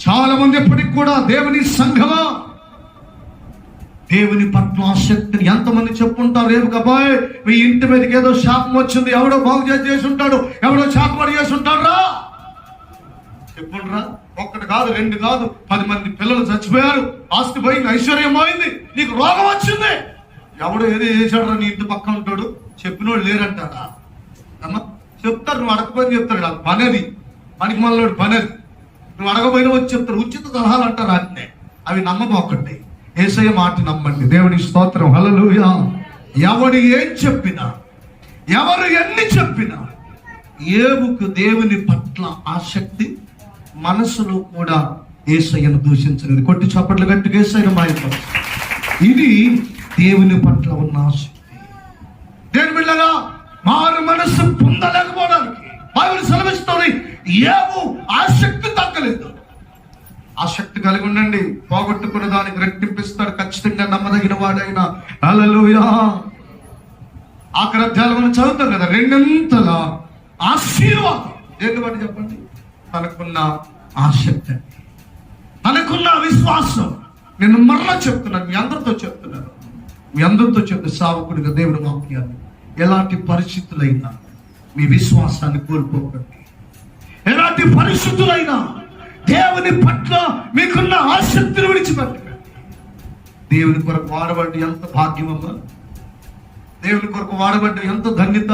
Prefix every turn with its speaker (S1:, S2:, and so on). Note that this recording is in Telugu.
S1: చాలా మంది ఎప్పటికి కూడా దేవుని సంఘమా, దేవుని పట్ల ఆసక్తిని ఎంతమంది చెప్పుంటారు. రేపు కబాయ్ మీ ఇంటి మీదకి ఏదో శాపం వచ్చింది, ఎవడో బాగు చేసి ఉంటాడు, ఎవడో శాపపడి చేసి ఉంటాడు రా చెప్పుండ్రా. ఒక్కటి కాదు, రెండు కాదు, 10 మంది పిల్లలు చచ్చిపోయారు, ఆస్తి పోయింది, ఐశ్వర్యం పోయింది, నీకు రోగం వచ్చింది, ఎవడో ఏదో చేశాడు నీ ఇంటి పక్కన ఉంటాడు, చెప్పినోడు లేరంటారా అమ్మా? చెప్తారు, నువ్వు అడగపోయిన చెప్తాడు, అది పనేది, పనికి మనలోడు పనేది. నువ్వు అడగపోయిన వచ్చి చెప్తారు, ఉచిత సలహాలు అంటారు, అట్నే అవి నమ్మకం ఒక్కటి. యేసయ్య మాట నమ్మండి. దేవుని స్తోత్రం, హల్లెలూయా. ఎవడు ఏం చెప్పినా, ఎవరు ఎన్ని చెప్పినా, ఏవుకు దేవుని పట్ల ఆసక్తి, మనసులో కూడా యేసయ్యను దూషించలేదు. కొట్టి చప్పట్లు గట్టిగా యేసయ్యను మాయపడు. ఇది దేవుని పట్ల ఉన్న ఆసక్తి. దేవుని బిడ్డలారా, మారు మనసు పొందలేకపోవడానికి బైబిల్ సెలవిస్తుంది, ఏవు ఆసక్తి తగ్గలేదు. ఆసక్తి కలిగి ఉండండి, పోగొట్టుకున్న దానికి రెట్టింపిస్తాడు ఖచ్చితంగా, నమ్మదగిన వాడైనా. హల్లెలూయా. ఆఖరి అధ్యాయాలు మనం చదువుతాం కదా, 2 ఆశీర్వాదం. ఏంటి వాటి చెప్పండి? తనకున్న ఆసక్తి, తనకున్న విశ్వాసం. నేను మరలా చెప్తున్నాను, మీ అందరితో చెప్తే సావకుడిగా దేవుని వాక్యాన్ని, ఎలాంటి పరిస్థితులైనా మీ విశ్వాసాన్ని కోల్పోకండి. ఎలాంటి పరిస్థితులైనా దేవుని పట్ల మీకున్న ఆసక్తిని విడిచిపెట్టండి. దేవుని కొరకు వాడబడ్డ ఎంత భాగ్యమమ్మా, దేవుని కొరకు వాడబడ్డ ఎంత ధన్యత.